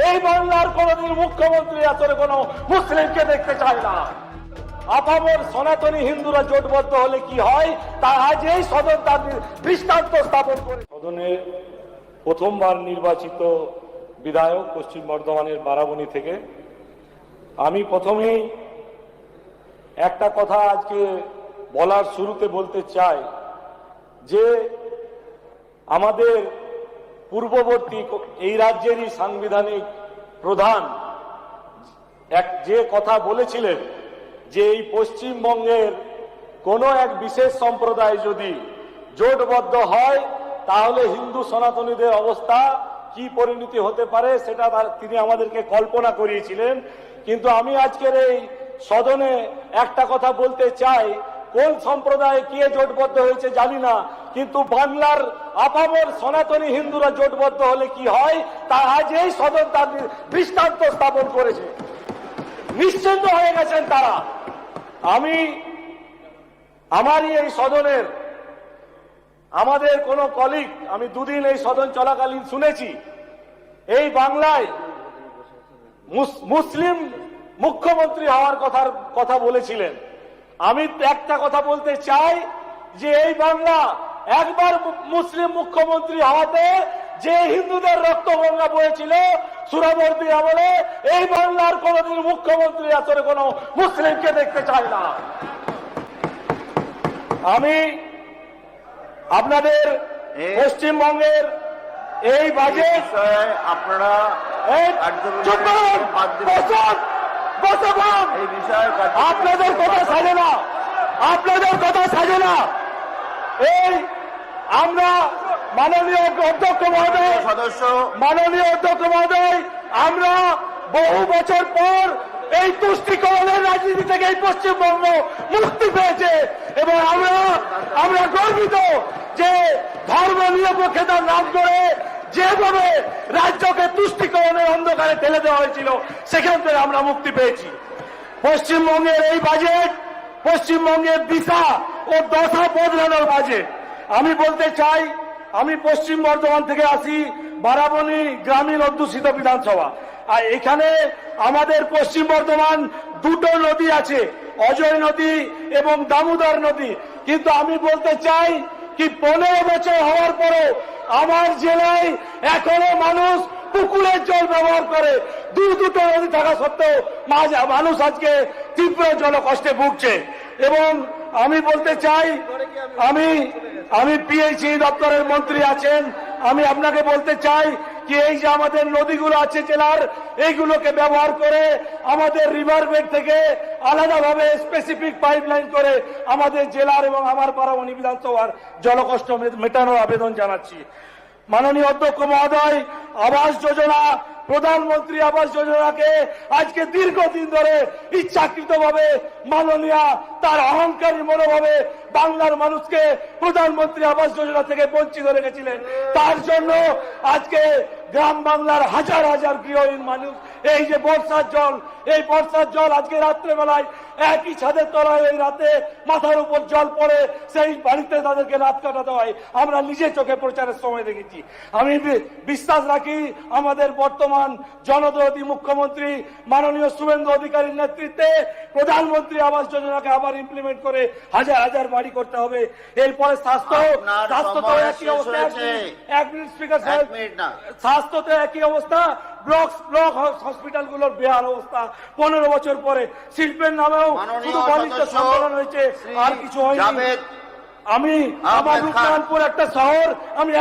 এই বাংলার কোনদিন মুখ্যমন্ত্রী আসলে কোনো মুসলিমকে দেখতে চায় না। আপামর সনাতনী হিন্দুরা জোটবদ্ধ হলে কি হয় তা আজ এই সদন তার দৃষ্টান্ত স্থাপন করে। সদনে প্রথমবার নির্বাচিত বিধায়ক পশ্চিম বর্ধমানের বারাবণী থেকে আমি প্রথমেই একটা কথা আজকে বলার শুরুতে বলতে চাই যে আমাদের পূর্ববর্তী এই রাজ্যেরই সাংবিধানিক প্রধান যে কথা বলেছিলেন যে এই পশ্চিমবঙ্গের কোনো এক বিশেষ সম্প্রদায় যদি জোটবদ্ধ হয় তাহলে হিন্দু সনাতনীদের অবস্থা কি পরিণতি হতে পারে সেটা তিনি আমাদেরকে কল্পনা করিয়েছিলেন। কিন্তু আমি আজকের এই সদনে একটা কথা বলতে চাই, কোন সম্প্রদায়ে কে জোটবদ্ধ হয়েছে জানি না, কিন্তু বাংলার আপামর সনাতনী হিন্দুরা জোটবদ্ধ হলে কি হয় তা আজ এই সদন তার দৃষ্টান্ত স্থাপন করেছে। নিশ্চিন্ত হয়ে গেছেন তারা। আমারই এই সদনের আমাদের কোন কলিগ, আমি দুদিন এই সদন চলাকালীন শুনেছি এই বাংলায় মুসলিম মুখ্যমন্ত্রী হওয়ার কথা বলেছিলেন। আমি একটা কথা বলতে চাই যে এই বাংলা একবার মুসলিম মুখ্যমন্ত্রী হওয়াতে যে হিন্দুদের রক্তগঙ্গা বয়েছিল সুরাবর্তী আমলে, এই বাংলার কোনদিন মুখ্যমন্ত্রী আসলে কোনো মুসলিমকে দেখতে চায় না। আমি আপনাদের পশ্চিমবঙ্গের এই বাজেট আপনারা আপনাদের কথা সাজে না, আপনাদের কথা সাজে না। এই আমরা মাননীয় অধ্যক্ষ মহোদয় আমরা বহু বছর পর এই তুষ্টিকরণের রাজনীতি থেকে এই পশ্চিমবঙ্গ মুক্তি পেয়েছে এবং আমরা গর্বিত যে ধর্ম নিরপেক্ষতার নাম করে যেভাবে রাজ্যকে তুষ্টিকরণের অন্ধকারে ঠেলে দেওয়া হয়েছিল সেখান থেকে আমরা মুক্তি পেয়েছি। পশ্চিমবঙ্গের এই বাজেট পশ্চিমবঙ্গের দিশা ও দশা বদলানোর বাজেট। আমি বলতে চাই, আমি পশ্চিম বর্ধমান থেকে আসি, বারাবণী গ্রামীণ অধ্যুষিত বিধানসভা। আর এখানে আমাদের পশ্চিম বর্ধমান দুটো নদী আছে, অজয় নদী এবং দামোদর নদী। কিন্তু আমি বলতে চাই কি 15 বছর হওয়ার পরও আমার জেলায় এখনো মানুষ পুকুরের জল ব্যবহার করে। দুটো নদী থাকা সত্ত্বেও মানুষ আজকে তীব্র জল কষ্টে ভুগছে। এবং আমি বলতে চাই, আমি পিএইচই দপ্তরের মন্ত্রী আছেন, আমি আপনাকে বলতে চাই কি এই যে আমাদের নদীগুলো আছে জেলার, এইগুলোকে ব্যবহার করে আমাদের রিভার বেড থেকে আলাদাভাবে স্পেসিফিক পাইপলাইন করে আমাদের জেলার এবং আমার বারাবণী বিধানসভার জলকষ্ট মেটানোর আবেদন জানাচ্ছি। মাননীয় অধ্যক্ষ মহোদয়, আবাস যোজনা, প্রধানমন্ত্রী আবাস যোজনাকে আজকে দীর্ঘদিন ধরে ইচ্ছাকৃতভাবে মাননীয়া তার অহংকারী মনোভাবে বাংলার মানুষকে প্রধানমন্ত্রী আবাস যোজনা থেকে বঞ্চিত রেখেছিলেন। তার জন্য আজকে গ্রাম বাংলার হাজার হাজার গৃহহীন মানুষ এই যে বর্ষার জল, এই বর্ষার জল আজকে রাত্রেবেলায় একই ছাদের তলায় এই রাতে মাথার উপর জল পড়ে সেই বাড়িতে তাদেরকে রাত কাটাতে হয়। আমরা নিজে চোখে প্রচারের সময় দেখেছি। আমি বিশ্বাস রাখি আমাদের বর্তমান জনদরদী মুখ্যমন্ত্রী মাননীয় শুভেন্দু অধিকারীর নেতৃত্বে প্রধানমন্ত্রী আবাস যোজনাকে আবার ইমপ্লিমেন্ট করে হাজার হাজার বাড়ি করতে হবে। এরপরে স্বাস্থ্য তো একই অবস্থা, এক মিনিট স্পিকার সাহেব, স্বাস্থ্যতে একই অবস্থা, ব্লক হসপিটাল গুলোর বেহাল অবস্থা। 15 বছর পরে শিল্পের নামেও শুধু বাণিজ্য সম্মেলন হয়েছে, আর কিছু হয়নি। আমি আমার রূপনারায়ণপুর একটা শহর, আমি